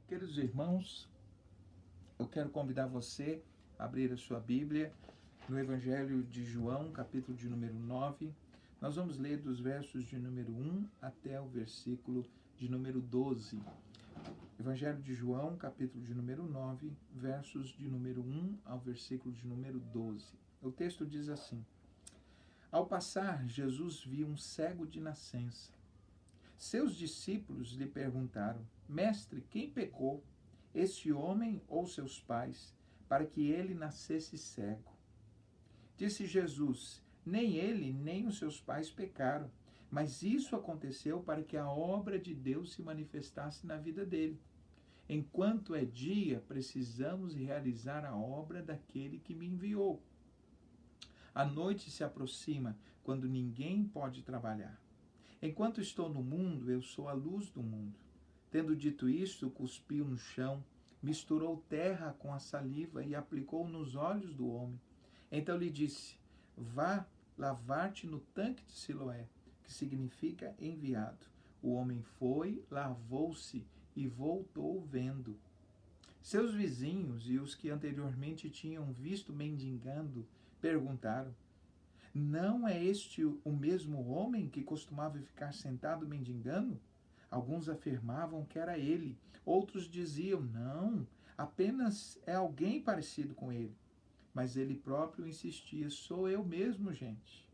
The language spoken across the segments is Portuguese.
Queridos irmãos, eu quero convidar você a abrir a sua Bíblia no Evangelho de João, capítulo de número 9. Nós vamos ler dos versos de número 1 até o versículo de número 12. Evangelho de João, capítulo de número 9, versos de número 1 ao versículo de número 12. O texto diz assim: Ao passar, Jesus viu um cego de nascença. Seus discípulos lhe perguntaram: Mestre, quem pecou, este homem ou seus pais, para que ele nascesse cego? Disse Jesus: Nem ele, nem os seus pais pecaram, mas isso aconteceu para que a obra de Deus se manifestasse na vida dele. Enquanto é dia, precisamos realizar a obra daquele que me enviou. A noite se aproxima, quando ninguém pode trabalhar. Enquanto estou no mundo, eu sou a luz do mundo. Tendo dito isto, cuspiu no chão, misturou terra com a saliva e aplicou nos olhos do homem. Então lhe disse: Vá lavar-te no tanque de Siloé, que significa enviado. O homem foi, lavou-se e voltou vendo. Seus vizinhos e os que anteriormente tinham visto mendigando perguntaram: Não é este o mesmo homem que costumava ficar sentado mendigando? Alguns afirmavam que era ele, outros diziam: Não, apenas é alguém parecido com ele. Mas ele próprio insistia: Sou eu mesmo, gente.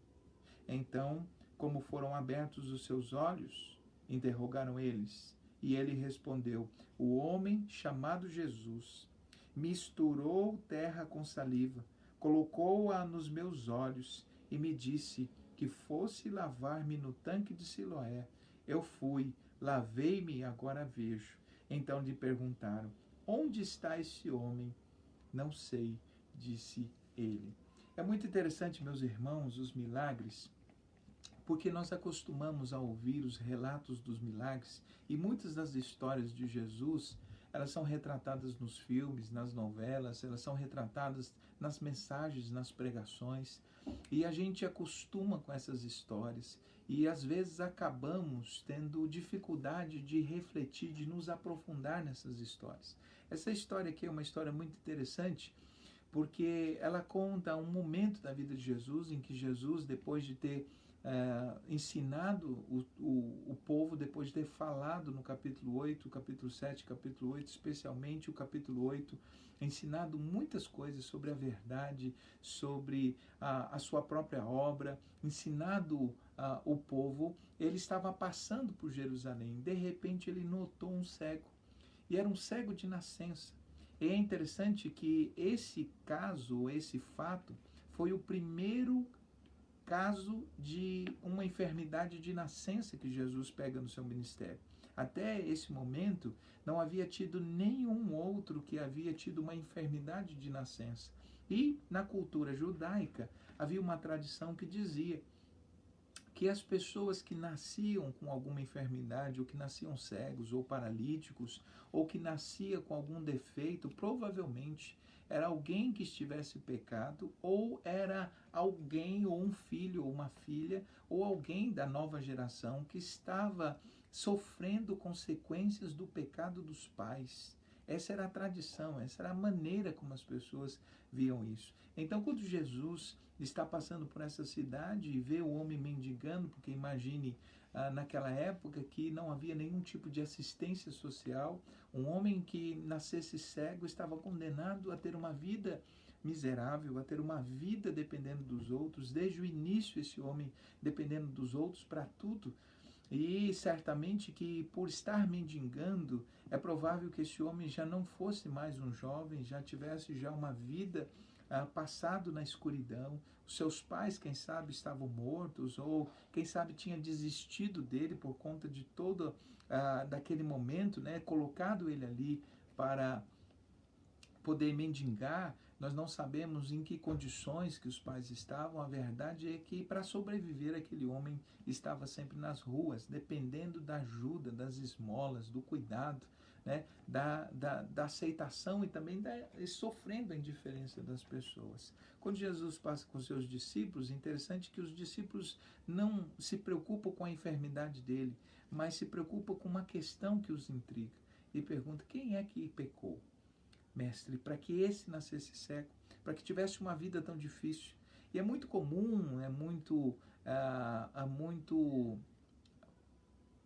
Então, como foram abertos os seus olhos? Interrogaram eles. E ele respondeu: O homem chamado Jesus misturou terra com saliva, colocou-a nos meus olhos e me disse que fosse lavar-me no tanque de Siloé. Eu fui, lavei-me e agora vejo. Então lhe perguntaram: Onde está esse homem? Não sei, disse ele. É muito interessante, meus irmãos, os milagres, porque nós acostumamos a ouvir os relatos dos milagres e muitas das histórias de Jesus, elas são retratadas nos filmes, nas novelas, elas são retratadas nas mensagens, nas pregações, e a gente acostuma com essas histórias e às vezes acabamos tendo dificuldade de refletir, de nos aprofundar nessas histórias. Essa história aqui é uma história muito interessante, porque ela conta um momento da vida de Jesus em que Jesus, depois de ter ensinado o povo, depois de ter falado no capítulo 8, capítulo 7, capítulo 8, especialmente o capítulo 8, ensinado muitas coisas sobre a verdade, sobre a sua própria obra, ensinado o povo, ele estava passando por Jerusalém. De repente ele notou um cego, e era um cego de nascença. E é interessante que esse caso, esse fato, foi o primeiro caso de uma enfermidade de nascença que Jesus pega no seu ministério. Até esse momento, não havia tido nenhum outro que havia tido uma enfermidade de nascença. E na cultura judaica, havia uma tradição que dizia que as pessoas que nasciam com alguma enfermidade, ou que nasciam cegos, ou paralíticos, ou que nascia com algum defeito, provavelmente era alguém que estivesse pecado, ou era alguém, ou um filho, ou uma filha, ou alguém da nova geração que estava sofrendo consequências do pecado dos pais. Essa era a tradição, essa era a maneira como as pessoas viam isso. Então, quando Jesus está passando por essa cidade e vê o homem mendigando, porque imagine, naquela época que não havia nenhum tipo de assistência social, um homem que nascesse cego estava condenado a ter uma vida miserável, a ter uma vida dependendo dos outros, desde o início esse homem dependendo dos outros para tudo. E certamente que por estar mendigando, é provável que esse homem já não fosse mais um jovem, já tivesse já uma vida passado na escuridão. Os seus pais, quem sabe, estavam mortos, ou quem sabe tinha desistido dele por conta de todo daquele momento, né, colocado ele ali para poder mendigar. Nós não sabemos em que condições que os pais estavam. A verdade é que, para sobreviver, aquele homem estava sempre nas ruas, dependendo da ajuda, das esmolas, do cuidado, né? da aceitação e também sofrendo a indiferença das pessoas. Quando Jesus passa com seus discípulos, é interessante que os discípulos não se preocupam com a enfermidade dele, mas se preocupam com uma questão que os intriga. e pergunta: quem é que pecou, mestre, para que esse nascesse cego, para que tivesse uma vida tão difícil? E é muito comum,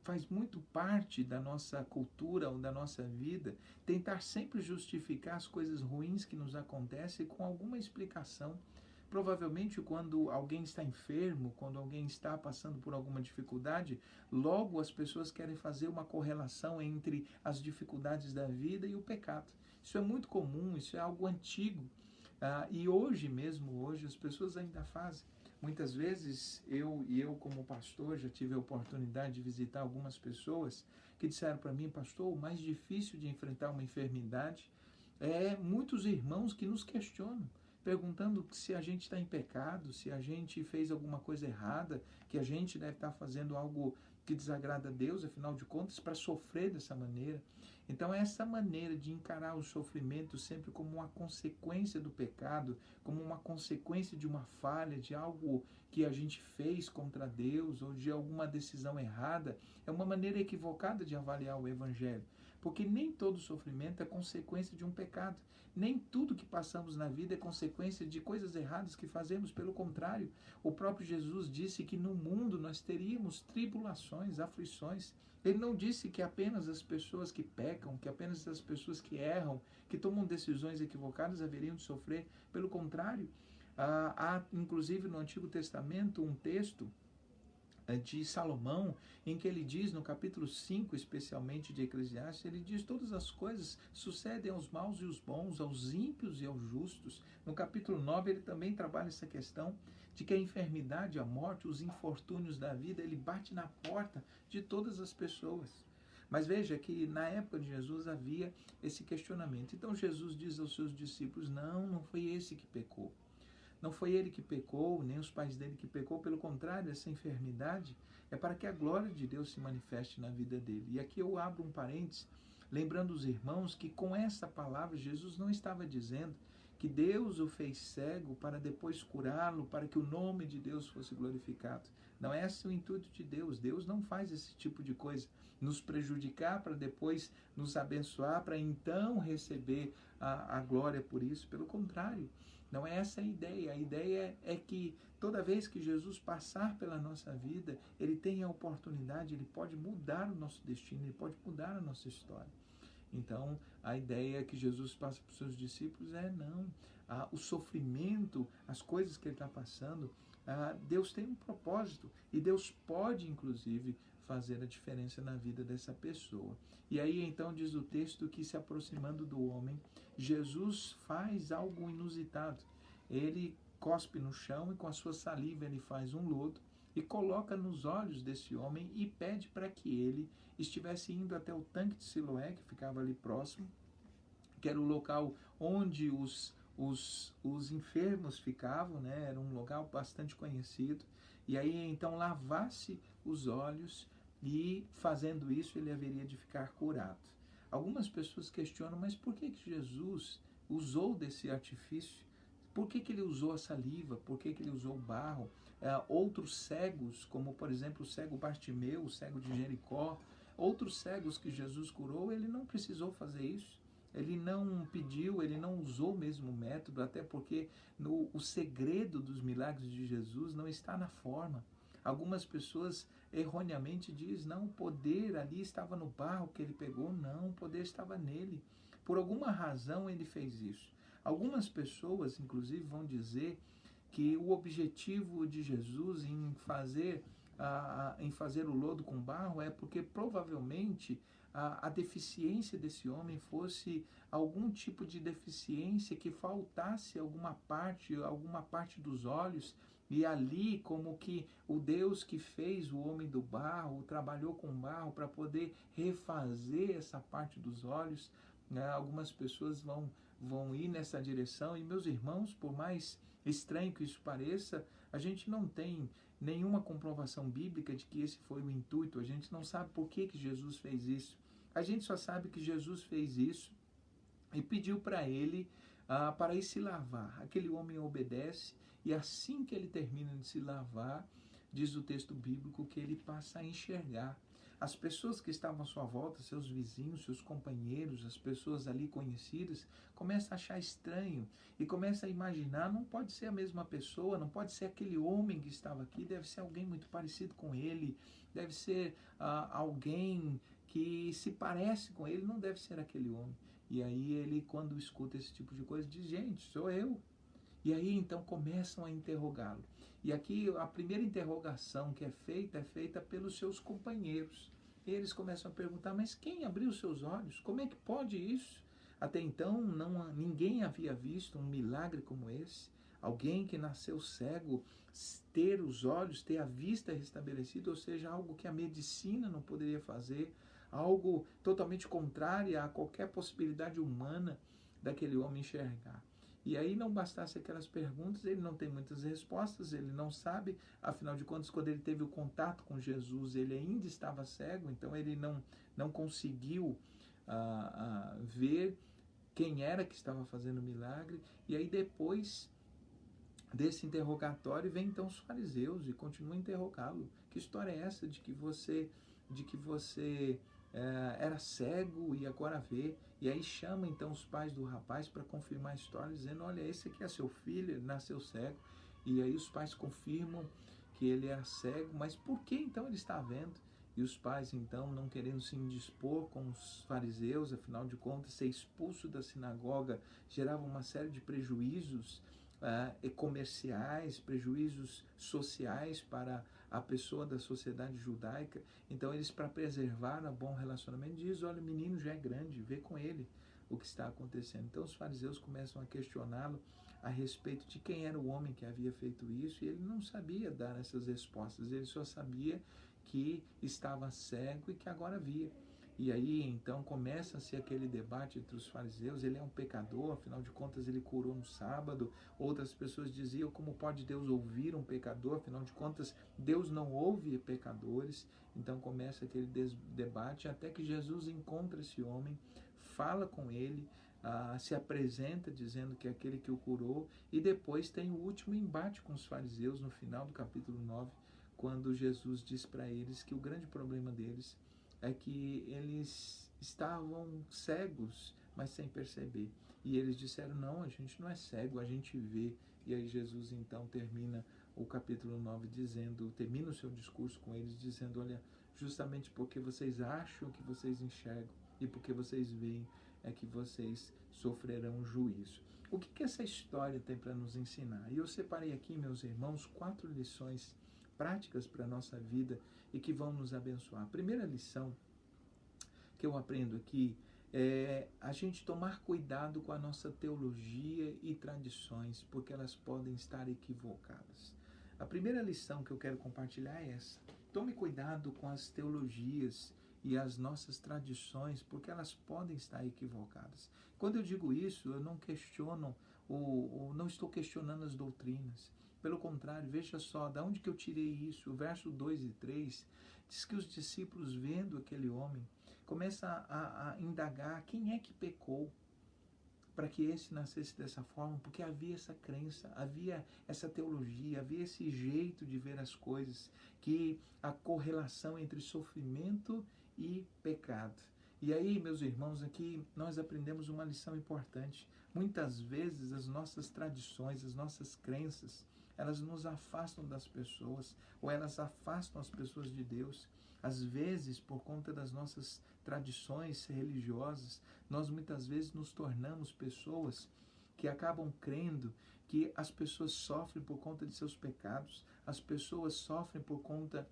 faz muito parte da nossa cultura ou da nossa vida tentar sempre justificar as coisas ruins que nos acontecem com alguma explicação. Provavelmente, quando alguém está enfermo, quando alguém está passando por alguma dificuldade, logo as pessoas querem fazer uma correlação entre as dificuldades da vida e o pecado. Isso é muito comum, isso é algo antigo. E hoje mesmo, hoje as pessoas ainda fazem. Muitas vezes eu como pastor já tive a oportunidade de visitar algumas pessoas que disseram para mim: pastor, o mais difícil de enfrentar uma enfermidade é muitos irmãos que nos questionam, perguntando se a gente está em pecado, se a gente fez alguma coisa errada, que a gente deve estar fazendo algo que desagrada a Deus, afinal de contas, para sofrer dessa maneira. Então, essa maneira de encarar o sofrimento sempre como uma consequência do pecado, como uma consequência de uma falha, de algo que a gente fez contra Deus ou de alguma decisão errada, é uma maneira equivocada de avaliar o Evangelho. Porque nem todo sofrimento é consequência de um pecado. Nem tudo que passamos na vida é consequência de coisas erradas que fazemos. Pelo contrário, o próprio Jesus disse que no mundo nós teríamos tribulações, aflições. Ele não disse que apenas as pessoas que pecam, que apenas as pessoas que erram, que tomam decisões equivocadas haveriam de sofrer. Pelo contrário, há inclusive no Antigo Testamento um texto de Salomão, em que ele diz, no capítulo 5, especialmente de Eclesiastes, ele diz: todas as coisas sucedem aos maus e aos bons, aos ímpios e aos justos. No capítulo 9, ele também trabalha essa questão de que a enfermidade, a morte, os infortúnios da vida, ele bate na porta de todas as pessoas. Mas veja que na época de Jesus havia esse questionamento. Então Jesus diz aos seus discípulos: não foi esse que pecou. Não foi ele que pecou, nem os pais dele que pecou, pelo contrário, essa enfermidade é para que a glória de Deus se manifeste na vida dele. E aqui eu abro um parênteses, lembrando os irmãos que com essa palavra Jesus não estava dizendo que Deus o fez cego para depois curá-lo, para que o nome de Deus fosse glorificado. Não é esse o intuito de Deus. Deus não faz esse tipo de coisa, nos prejudicar para depois nos abençoar, para então receber a glória por isso. Pelo contrário, não é essa a ideia. A ideia é que toda vez que Jesus passar pela nossa vida, ele tem a oportunidade, ele pode mudar o nosso destino, ele pode mudar a nossa história. Então, a ideia que Jesus passa para os seus discípulos é: não, o sofrimento, as coisas que ele está passando, Deus tem um propósito e Deus pode, inclusive, fazer a diferença na vida dessa pessoa. E aí, então, diz o texto que, se aproximando do homem, Jesus faz algo inusitado. Ele cospe no chão e com a sua saliva ele faz um lodo e coloca nos olhos desse homem e pede para que ele estivesse indo até o tanque de Siloé, que ficava ali próximo, que era o local onde os enfermos ficavam, né? Era um local bastante conhecido. E aí então lavasse os olhos e, fazendo isso, ele haveria de ficar curado. Algumas pessoas questionam: mas por que Jesus usou desse artifício? Por que ele usou a saliva? Por que ele usou o barro? Outros cegos, como por exemplo o cego Bartimeu, o cego de Jericó, outros cegos que Jesus curou, ele não precisou fazer isso. Ele não pediu, ele não usou o mesmo método, até porque o segredo dos milagres de Jesus não está na forma. Algumas pessoas erroneamente dizem: não, o poder ali estava no barro que ele pegou. Não, o poder estava nele. Por alguma razão ele fez isso. Algumas pessoas, inclusive, vão dizer que o objetivo de Jesus em fazer o lodo com barro é porque provavelmente a deficiência desse homem fosse algum tipo de deficiência, que faltasse alguma parte dos olhos, e ali como que o Deus que fez o homem do barro, trabalhou com barro para poder refazer essa parte dos olhos. Algumas pessoas vão ir nessa direção, e meus irmãos, por mais estranho que isso pareça, a gente não tem nenhuma comprovação bíblica de que esse foi o intuito. A gente não sabe por que Jesus fez isso. A gente só sabe que Jesus fez isso e pediu para ele para ir se lavar. Aquele homem obedece, e assim que ele termina de se lavar, diz o texto bíblico que ele passa a enxergar. as pessoas que estavam à sua volta, seus vizinhos, seus companheiros, as pessoas ali conhecidas, começam a achar estranho e começam a imaginar, não pode ser a mesma pessoa, não pode ser aquele homem que estava aqui, deve ser alguém muito parecido com ele, deve ser alguém que se parece com ele, não deve ser aquele homem. E aí ele, quando escuta esse tipo de coisa, diz, gente, sou eu. E aí então começam a interrogá-lo. E aqui a primeira interrogação que é feita pelos seus companheiros. Eles começam a perguntar, mas quem abriu seus olhos? Como é que pode isso? Até então ninguém havia visto um milagre como esse. Alguém que nasceu cego, ter os olhos, ter a vista restabelecida, ou seja, algo que a medicina não poderia fazer, algo totalmente contrário a qualquer possibilidade humana daquele homem enxergar. E aí não bastasse aquelas perguntas, ele não tem muitas respostas, ele não sabe, afinal de contas, quando ele teve o contato com Jesus, ele ainda estava cego, então ele não conseguiu ver quem era que estava fazendo o milagre. E aí depois desse interrogatório vem então os fariseus e continuam a interrogá-lo. Que história é essa de que você era cego e agora vê? E aí chama então os pais do rapaz para confirmar a história, dizendo, olha, esse aqui é seu filho, ele nasceu cego. E aí os pais confirmam que ele era cego, mas por que então ele está vendo? E os pais então, não querendo se indispor com os fariseus, afinal de contas, ser expulso da sinagoga gerava uma série de prejuízos comerciais, prejuízos sociais para a pessoa da sociedade judaica. Então eles, para preservar um bom relacionamento, dizem, olha, o menino já é grande, vê com ele o que está acontecendo. Então os fariseus começam a questioná-lo a respeito de quem era o homem que havia feito isso, e ele não sabia dar essas respostas, ele só sabia que estava cego e que agora via. E aí então começa-se aquele debate entre os fariseus, ele é um pecador, afinal de contas ele curou no sábado. Outras pessoas diziam, como pode Deus ouvir um pecador, afinal de contas Deus não ouve pecadores. Então começa aquele debate até que Jesus encontra esse homem, fala com ele, se apresenta dizendo que é aquele que o curou, e depois tem o último embate com os fariseus no final do capítulo 9, quando Jesus diz para eles que o grande problema deles é que eles estavam cegos, mas sem perceber. E eles disseram, não, a gente não é cego, a gente vê. E aí Jesus então termina o capítulo 9 dizendo, termina o seu discurso com eles dizendo, olha, justamente porque vocês acham que vocês enxergam e porque vocês veem, é que vocês sofrerão juízo. O que essa história tem para nos ensinar? E eu separei aqui, meus irmãos, 4 lições práticas para a nossa vida e que vão nos abençoar. A primeira lição que eu aprendo aqui é a gente tomar cuidado com a nossa teologia e tradições, porque elas podem estar equivocadas. A primeira lição que eu quero compartilhar é essa. Tome cuidado com as teologias e as nossas tradições, porque elas podem estar equivocadas. Quando eu digo isso, eu não questiono ou não estou questionando as doutrinas. Pelo contrário, veja só, de onde que eu tirei isso? O verso 2 e 3 diz que os discípulos, vendo aquele homem, começam a indagar quem é que pecou para que esse nascesse dessa forma, porque havia essa crença, havia essa teologia, havia esse jeito de ver as coisas, que a correlação entre sofrimento e pecado. E aí, meus irmãos, aqui nós aprendemos uma lição importante. Muitas vezes as nossas tradições, as nossas crenças, elas nos afastam das pessoas, ou elas afastam as pessoas de Deus. Às vezes, por conta das nossas tradições religiosas, nós muitas vezes nos tornamos pessoas que acabam crendo que as pessoas sofrem por conta de seus pecados, as pessoas sofrem por conta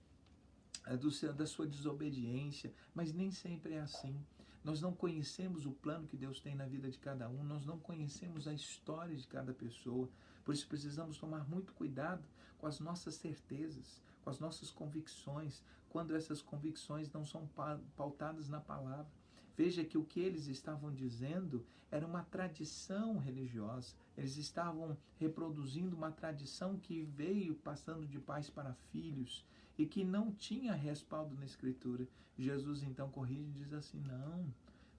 da sua desobediência, mas nem sempre é assim. Nós não conhecemos o plano que Deus tem na vida de cada um, nós não conhecemos a história de cada pessoa, por isso precisamos tomar muito cuidado com as nossas certezas, com as nossas convicções, quando essas convicções não são pautadas na palavra. Veja que o que eles estavam dizendo era uma tradição religiosa, eles estavam reproduzindo uma tradição que veio passando de pais para filhos, e que não tinha respaldo na Escritura. Jesus então corrige e diz assim,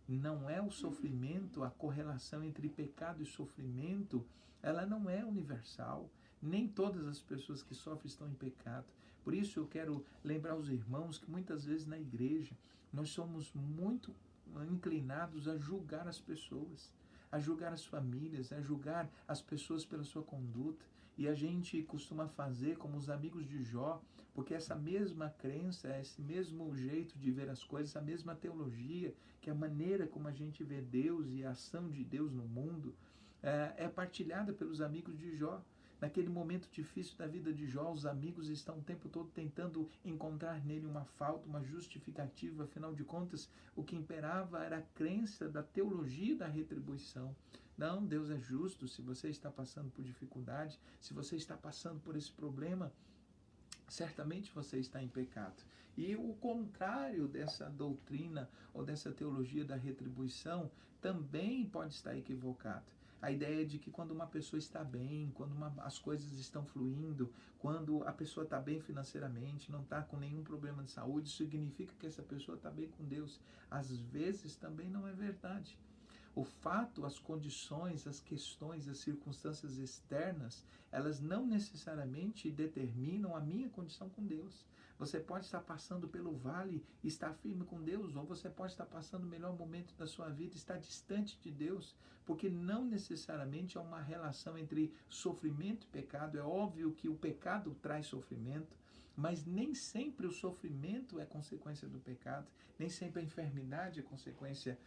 não é o sofrimento, a correlação entre pecado e sofrimento, ela não é universal. Nem todas as pessoas que sofrem estão em pecado. Por isso eu quero lembrar os irmãos que muitas vezes na igreja nós somos muito inclinados a julgar as pessoas, a julgar as famílias, a julgar as pessoas pela sua conduta. E a gente costuma fazer como os amigos de Jó, porque essa mesma crença, esse mesmo jeito de ver as coisas, a mesma teologia, que é a maneira como a gente vê Deus e a ação de Deus no mundo, é partilhada pelos amigos de Jó. Naquele momento difícil da vida de Jó, os amigos estão o tempo todo tentando encontrar nele uma falta, uma justificativa. Afinal de contas, o que imperava era a crença da teologia da retribuição. Não, Deus é justo. Se você está passando por dificuldade, se você está passando por esse problema, certamente você está em pecado. E o contrário dessa doutrina ou dessa teologia da retribuição também pode estar equivocado. A ideia de que quando uma pessoa está bem, quando as coisas estão fluindo, quando a pessoa está bem financeiramente, não está com nenhum problema de saúde, isso significa que essa pessoa está bem com Deus. Às vezes também não é verdade. O fato, as condições, as questões, as circunstâncias externas, elas não necessariamente determinam a minha condição com Deus. Você pode estar passando pelo vale e estar firme com Deus, ou você pode estar passando o melhor momento da sua vida e estar distante de Deus, porque não necessariamente há uma relação entre sofrimento e pecado. É óbvio que o pecado traz sofrimento, mas nem sempre o sofrimento é consequência do pecado, nem sempre a enfermidade é consequência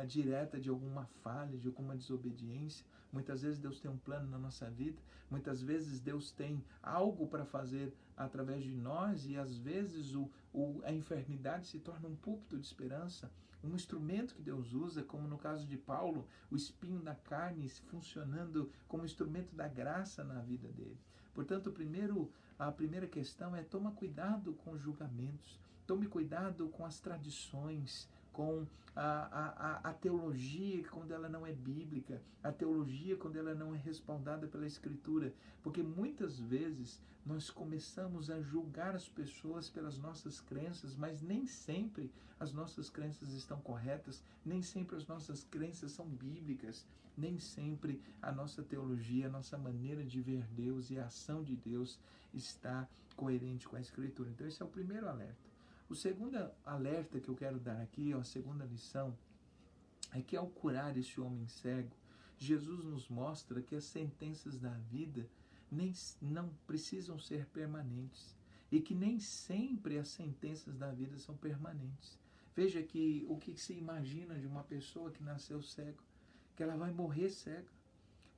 direta de alguma falha, de alguma desobediência. Muitas vezes Deus tem um plano na nossa vida, muitas vezes Deus tem algo para fazer através de nós e às vezes a enfermidade se torna um púlpito de esperança, um instrumento que Deus usa, como no caso de Paulo, o espinho da carne funcionando como instrumento da graça na vida dele. Portanto, a primeira questão é: toma cuidado com os julgamentos, tome cuidado com as tradições, com a teologia quando ela não é bíblica, a teologia quando ela não é respaldada pela Escritura, porque muitas vezes nós começamos a julgar as pessoas pelas nossas crenças, mas nem sempre as nossas crenças estão corretas, nem sempre as nossas crenças são bíblicas, nem sempre a nossa teologia, a nossa maneira de ver Deus e a ação de Deus está coerente com a Escritura. Então esse é o primeiro alerta. O segundo alerta que eu quero dar aqui, a segunda lição, é que ao curar esse homem cego, Jesus nos mostra que as sentenças da vida não precisam ser permanentes e que nem sempre as sentenças da vida são permanentes. Veja que o que se imagina de uma pessoa que nasceu cega, que ela vai morrer cega.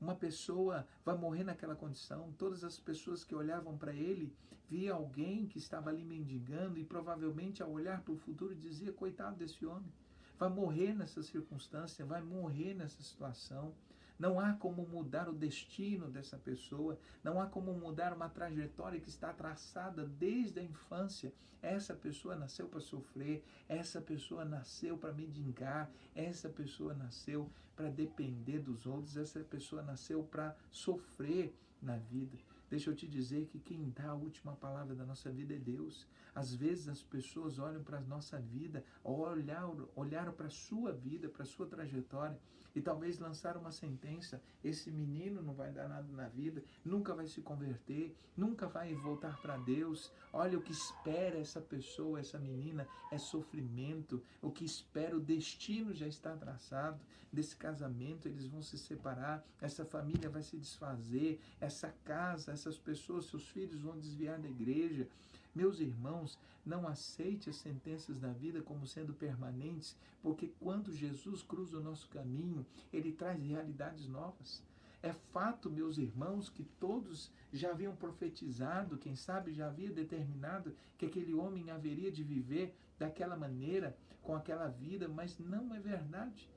Uma pessoa vai morrer naquela condição. Todas as pessoas que olhavam para ele via alguém que estava ali mendigando e provavelmente ao olhar para o futuro dizia: coitado desse homem, vai morrer nessa circunstância, vai morrer nessa situação. Não há como mudar o destino dessa pessoa, não há como mudar uma trajetória que está traçada desde a infância. Essa pessoa nasceu para sofrer, essa pessoa nasceu para mendigar, essa pessoa nasceu para depender dos outros, essa pessoa nasceu para sofrer na vida. Deixa eu te dizer que quem dá a última palavra da nossa vida é Deus. Às vezes as pessoas olham para a nossa vida, olharam para a sua vida, para a sua trajetória, e talvez lançaram uma sentença: esse menino não vai dar nada na vida, nunca vai se converter, nunca vai voltar para Deus. Olha, o que espera essa pessoa, essa menina, é sofrimento. O que espera, o destino já está traçado. Desse casamento eles vão se separar, essa família vai se desfazer, essa casa, essas pessoas, seus filhos vão desviar da igreja. Meus irmãos, não aceite as sentenças da vida como sendo permanentes, porque quando Jesus cruza o nosso caminho, ele traz realidades novas. É fato, meus irmãos, que todos já haviam profetizado, quem sabe já havia determinado que aquele homem haveria de viver daquela maneira, com aquela vida, mas não é verdade.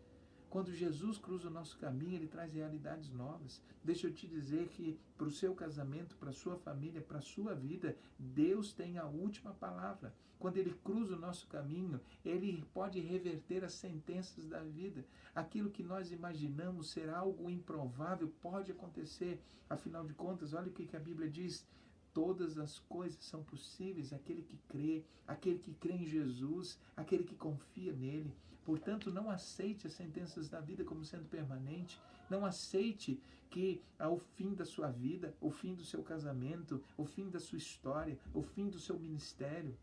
Quando Jesus cruza o nosso caminho, ele traz realidades novas. Deixa eu te dizer que para o seu casamento, para a sua família, para a sua vida, Deus tem a última palavra. Quando ele cruza o nosso caminho, ele pode reverter as sentenças da vida. Aquilo que nós imaginamos ser algo improvável pode acontecer. Afinal de contas, olha o que a Bíblia diz: todas as coisas são possíveis aquele que crê em Jesus, aquele que confia nele. Portanto, não aceite as sentenças da vida como sendo permanente. Não aceite que ao fim da sua vida, o fim do seu casamento, o fim da sua história, o fim do seu ministério,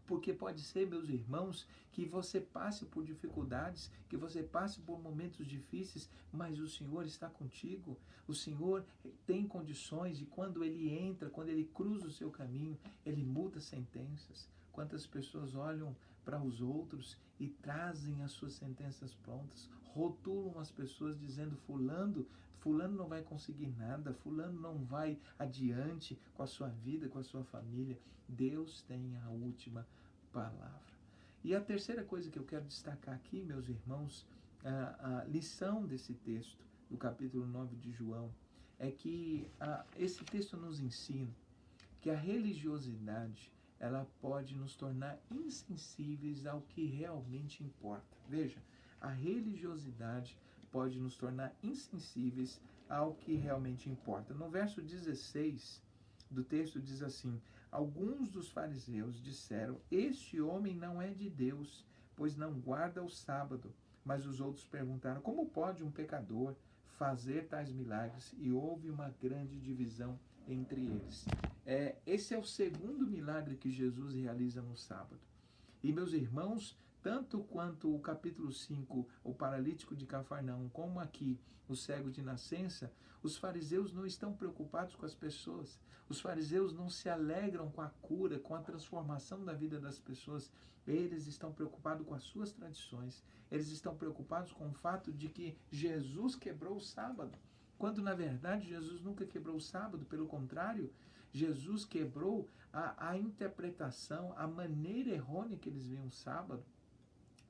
porque pode ser, meus irmãos, que você passe por dificuldades, que você passe por momentos difíceis, mas o Senhor está contigo. O Senhor tem condições e quando Ele entra, quando Ele cruza o seu caminho, Ele muda sentenças. Quantas pessoas olham para os outros e trazem as suas sentenças prontas, rotulam as pessoas dizendo fulano não vai conseguir nada, fulano não vai adiante com a sua vida, com a sua família. Deus tem a última palavra. E a terceira coisa que eu quero destacar aqui, meus irmãos, a lição desse texto, do capítulo 9 de João, é que esse texto nos ensina que a religiosidade, ela pode nos tornar insensíveis ao que realmente importa. Veja, a religiosidade pode nos tornar insensíveis ao que realmente importa. No verso 16 do texto diz assim: alguns dos fariseus disseram, este homem não é de Deus, pois não guarda o sábado. Mas os outros perguntaram, como pode um pecador fazer tais milagres? E houve uma grande divisão entre eles. Esse é o segundo milagre que Jesus realiza no sábado. E meus irmãos, tanto quanto o capítulo 5, o paralítico de Cafarnaum, como aqui o cego de nascença, os fariseus não estão preocupados com as pessoas. Os fariseus não se alegram com a cura, com a transformação da vida das pessoas. Eles estão preocupados com as suas tradições. Eles estão preocupados com o fato de que Jesus quebrou o sábado. Quando, na verdade, Jesus nunca quebrou o sábado. Pelo contrário, Jesus quebrou a interpretação, a maneira errônea que eles viam o sábado.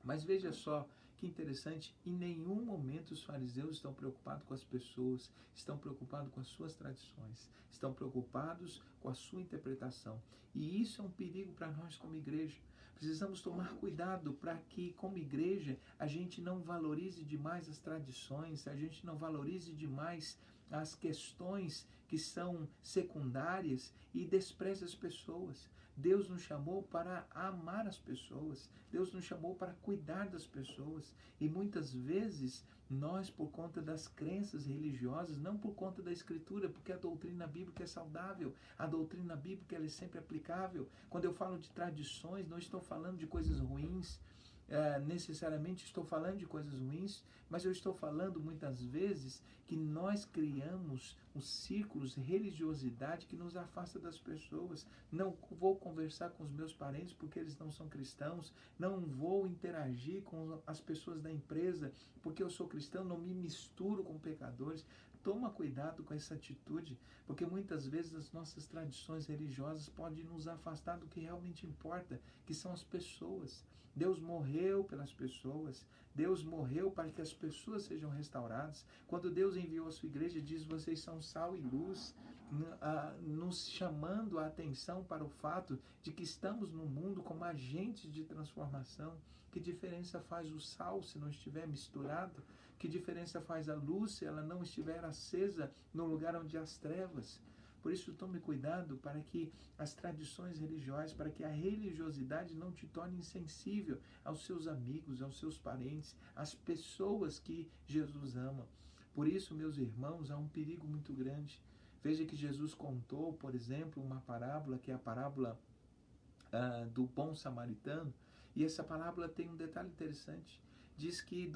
Mas veja só que interessante, em nenhum momento os fariseus estão preocupados com as pessoas, estão preocupados com as suas tradições, estão preocupados com a sua interpretação. E isso é um perigo para nós como igreja. Precisamos tomar cuidado para que, como igreja, a gente não valorize demais as tradições, a gente não valorize demais as questões que são secundárias e despreze as pessoas. Deus nos chamou para amar as pessoas, Deus nos chamou para cuidar das pessoas. E muitas vezes nós, por conta das crenças religiosas, não por conta da Escritura, porque a doutrina bíblica é saudável, a doutrina bíblica ela é sempre aplicável. Quando eu falo de tradições, não estou falando de coisas ruins, necessariamente estou falando de coisas ruins, mas eu estou falando muitas vezes que nós criamos uns círculos de religiosidade que nos afasta das pessoas. Não vou conversar com os meus parentes porque eles não são cristãos, não vou interagir com as pessoas da empresa porque eu sou cristão, não me misturo com pecadores. Toma cuidado com essa atitude, porque muitas vezes as nossas tradições religiosas podem nos afastar do que realmente importa, que são as pessoas. Deus morreu pelas pessoas, Deus morreu para que as pessoas sejam restauradas. Quando Deus enviou a sua igreja, diz, vocês são sal e luz, nos chamando a atenção para o fato de que estamos no mundo como agentes de transformação. Que diferença faz o sal se não estiver misturado? Que diferença faz a luz se ela não estiver acesa no lugar onde há as trevas? Por isso, tome cuidado para que as tradições religiosas, para que a religiosidade não te torne insensível aos seus amigos, aos seus parentes, às pessoas que Jesus ama. Por isso, meus irmãos, há um perigo muito grande. Veja que Jesus contou, por exemplo, uma parábola, que é a parábola do bom samaritano, e essa parábola tem um detalhe interessante. Diz que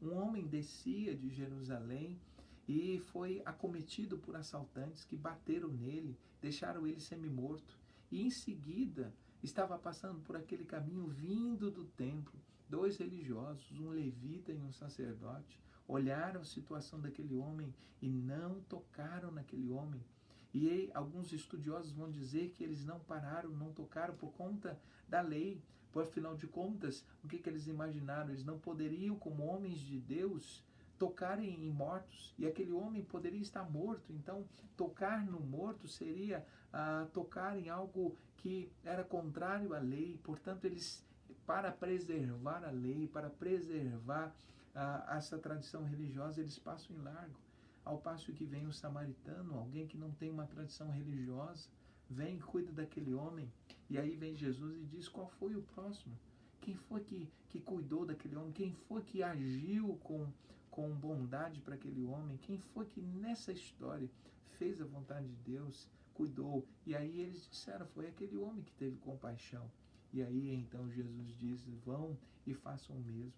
um homem descia de Jerusalém e foi acometido por assaltantes que bateram nele, deixaram ele semi-morto. E em seguida, estava passando por aquele caminho vindo do templo, dois religiosos, um levita e um sacerdote, olharam a situação daquele homem e não tocaram naquele homem. E aí, alguns estudiosos vão dizer que eles não pararam, não tocaram por conta da lei. Por afinal de contas, o que eles imaginaram? Eles não poderiam, como homens de Deus, tocarem em mortos. E aquele homem poderia estar morto. Então, tocar no morto seria tocar em algo que era contrário à lei. Portanto, eles, para preservar a lei, para preservar essa tradição religiosa, eles passam em largo. ao passo que vem um samaritano, alguém que não tem uma tradição religiosa, vem e cuida daquele homem, e aí vem Jesus e diz qual foi o próximo, quem foi que cuidou daquele homem, quem foi que agiu com bondade para aquele homem, quem foi que nessa história fez a vontade de Deus, cuidou. E aí eles disseram, foi aquele homem que teve compaixão. E aí então Jesus diz, vão e façam o mesmo.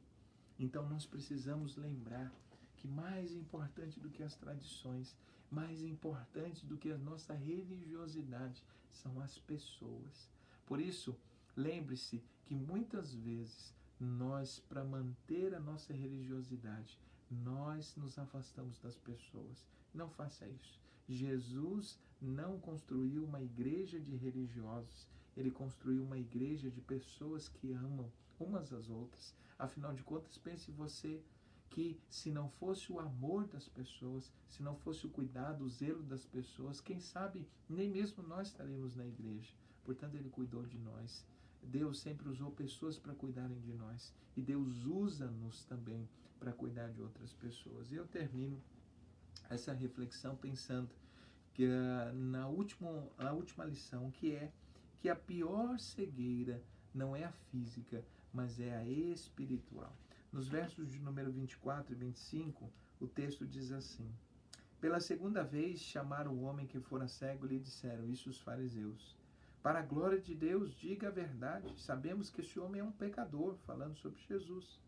Então nós precisamos lembrar que mais importante do que as tradições, mais importante do que a nossa religiosidade, são as pessoas. Por isso, lembre-se que muitas vezes nós, para manter a nossa religiosidade, nós nos afastamos das pessoas. Não faça isso. Jesus não construiu uma igreja de religiosos, ele construiu uma igreja de pessoas que amam umas às outras. Afinal de contas, pense você que se não fosse o amor das pessoas, se não fosse o cuidado, o zelo das pessoas, quem sabe nem mesmo nós estaremos na igreja. Portanto, ele cuidou de nós. Deus sempre usou pessoas para cuidarem de nós. E Deus usa-nos também para cuidar de outras pessoas. E eu termino essa reflexão pensando que a última lição, que é que a pior cegueira não é a física, mas é a espiritual. Nos versos de número 24 e 25, o texto diz assim: pela segunda vez chamaram o homem que fora cego e lhe disseram, isso os fariseus, para a glória de Deus, diga a verdade, sabemos que esse homem é um pecador, falando sobre Jesus.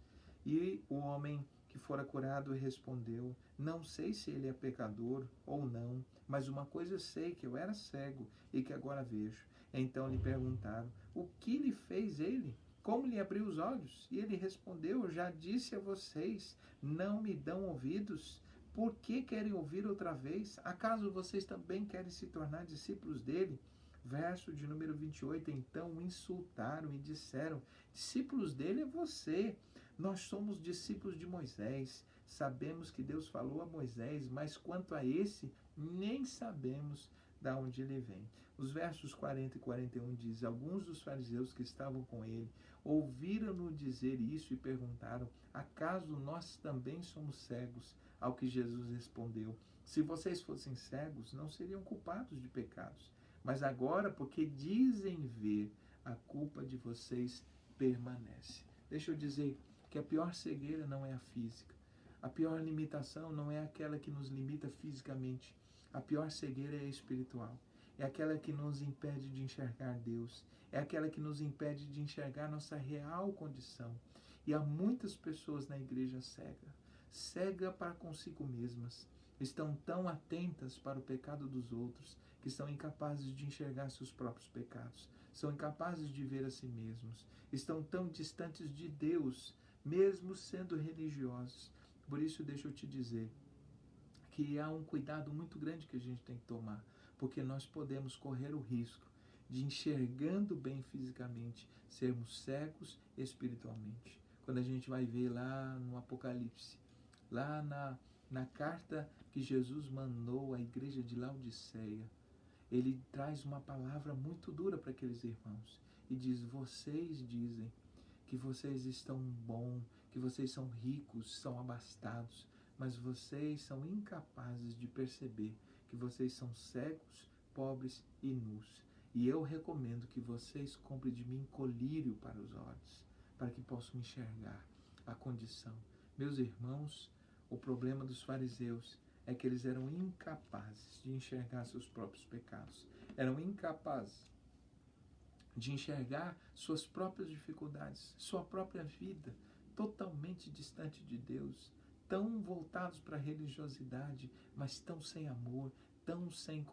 E o homem que fora curado respondeu, não sei se ele é pecador ou não, mas uma coisa sei, que eu era cego e que agora vejo. Então lhe perguntaram, o que lhe fez ele? Como lhe abriu os olhos? E ele respondeu, já disse a vocês, não me dão ouvidos? Por que querem ouvir outra vez? Acaso vocês também querem se tornar discípulos dele? Verso de número 28, então o insultaram e disseram, discípulos dele é você. Nós somos discípulos de Moisés, sabemos que Deus falou a Moisés, mas quanto a esse, nem sabemos de onde ele vem. Os versos 40 e 41 diz, alguns dos fariseus que estavam com ele ouviram-no dizer isso e perguntaram, acaso nós também somos cegos? Ao que Jesus respondeu, se vocês fossem cegos, não seriam culpados de pecados, mas agora, porque dizem ver, a culpa de vocês permanece. Deixa eu dizer que a pior cegueira não é a física. A pior limitação não é aquela que nos limita fisicamente. A pior cegueira é a espiritual. É aquela que nos impede de enxergar Deus. É aquela que nos impede de enxergar nossa real condição. E há muitas pessoas na igreja cega para consigo mesmas. Estão tão atentas para o pecado dos outros que são incapazes de enxergar seus próprios pecados. São incapazes de ver a si mesmos. Estão tão distantes de Deus, mesmo sendo religiosos. Por isso, deixa eu te dizer que há um cuidado muito grande que a gente tem que tomar, porque nós podemos correr o risco de, enxergando bem fisicamente, sermos cegos espiritualmente. Quando a gente vai ver lá no Apocalipse, lá na carta que Jesus mandou à igreja de Laodiceia, ele traz uma palavra muito dura para aqueles irmãos e diz, vocês dizem que vocês estão bom, que vocês são ricos, são abastados, mas vocês são incapazes de perceber que vocês são cegos, pobres e nus. E eu recomendo que vocês comprem de mim colírio para os olhos, para que possam enxergar a condição. Meus irmãos, o problema dos fariseus é que eles eram incapazes de enxergar seus próprios pecados, eram incapazes de enxergar suas próprias dificuldades, sua própria vida, totalmente distante de Deus, tão voltados para a religiosidade, mas tão sem amor, tão sem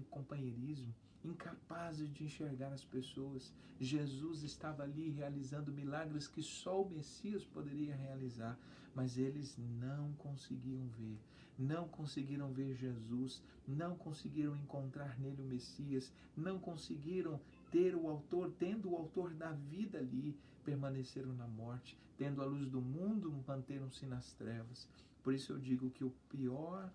companheirismo, incapazes de enxergar as pessoas. Jesus estava ali realizando milagres que só o Messias poderia realizar, mas eles não conseguiam ver, não conseguiram ver Jesus, não conseguiram encontrar nele o Messias, não conseguiram tendo o autor da vida ali, permaneceram na morte, tendo a luz do mundo, manteram-se nas trevas. Por isso eu digo que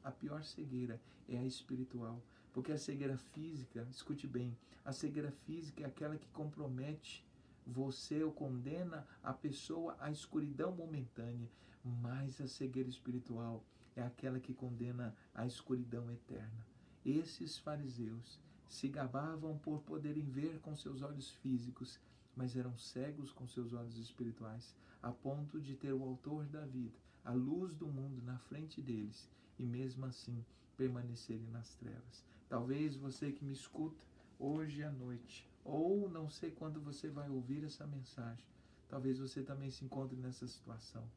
a pior cegueira é a espiritual, porque a cegueira física, escute bem, a cegueira física é aquela que compromete você ou condena a pessoa à escuridão momentânea, mas a cegueira espiritual é aquela que condena à escuridão eterna. Esses fariseus se gabavam por poderem ver com seus olhos físicos, mas eram cegos com seus olhos espirituais, a ponto de ter o autor da vida, a luz do mundo na frente deles, e mesmo assim permanecerem nas trevas. Talvez você que me escuta hoje à noite, ou não sei quando você vai ouvir essa mensagem, talvez você também se encontre nessa situação.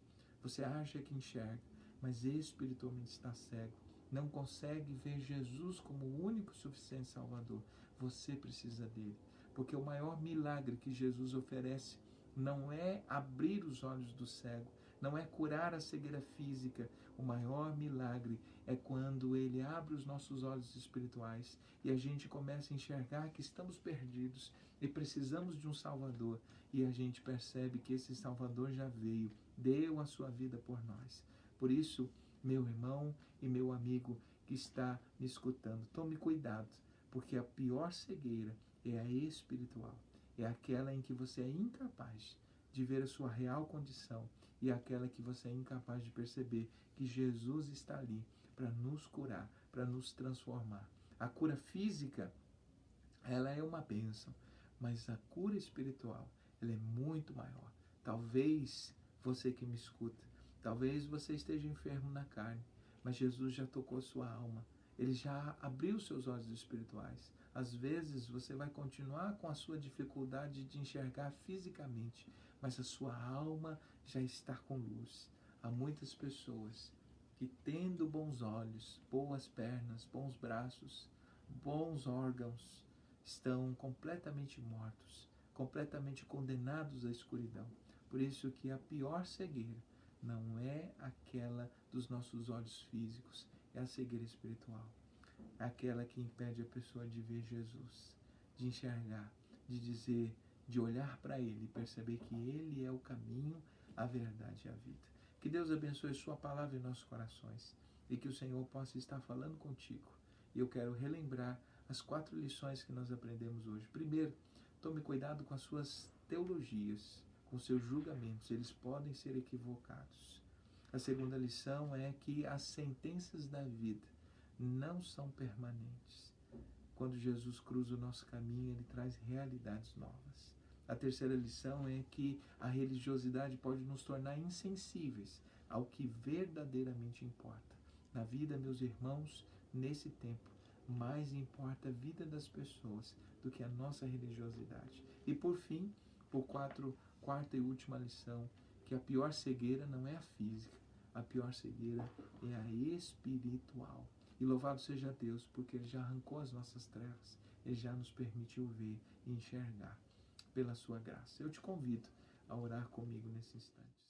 Você acha que enxerga, mas espiritualmente está cego. Não consegue ver Jesus como o único e suficiente Salvador. Você precisa dele. Porque o maior milagre que Jesus oferece não é abrir os olhos do cego, não é curar a cegueira física. O maior milagre é quando ele abre os nossos olhos espirituais e a gente começa a enxergar que estamos perdidos e precisamos de um Salvador. E a gente percebe que esse Salvador já veio, deu a sua vida por nós. Por isso, meu irmão e meu amigo que está me escutando, tome cuidado, porque a pior cegueira é a espiritual. É aquela em que você é incapaz de ver a sua real condição e aquela que você é incapaz de perceber que Jesus está ali para nos curar, para nos transformar. A cura física, ela é uma bênção, mas a cura espiritual, ela é muito maior. Talvez você que me escuta, talvez você esteja enfermo na carne, mas Jesus já tocou sua alma. Ele já abriu seus olhos espirituais. Às vezes você vai continuar com a sua dificuldade de enxergar fisicamente, mas a sua alma já está com luz. Há muitas pessoas que, tendo bons olhos, boas pernas, bons braços, bons órgãos, estão completamente mortos, completamente condenados à escuridão. Por isso que a pior cegueira não é aquela dos nossos olhos físicos, é a cegueira espiritual. É aquela que impede a pessoa de ver Jesus, de enxergar, de dizer, de olhar para Ele e perceber que Ele é o caminho, a verdade e a vida. Que Deus abençoe sua palavra em nossos corações e que o Senhor possa estar falando contigo. E eu quero relembrar as 4 lições que nós aprendemos hoje. Primeiro, tome cuidado com as suas teologias, com seus julgamentos, eles podem ser equivocados. A segunda lição é que as sentenças da vida não são permanentes. Quando Jesus cruza o nosso caminho, ele traz realidades novas. A terceira lição é que a religiosidade pode nos tornar insensíveis ao que verdadeiramente importa. Na vida, meus irmãos, nesse tempo, mais importa a vida das pessoas do que a nossa religiosidade. E por fim, quarta e última lição, que a pior cegueira não é a física, a pior cegueira é a espiritual. E louvado seja Deus, porque Ele já arrancou as nossas trevas, Ele já nos permitiu ver e enxergar pela sua graça. Eu te convido a orar comigo nesse instante.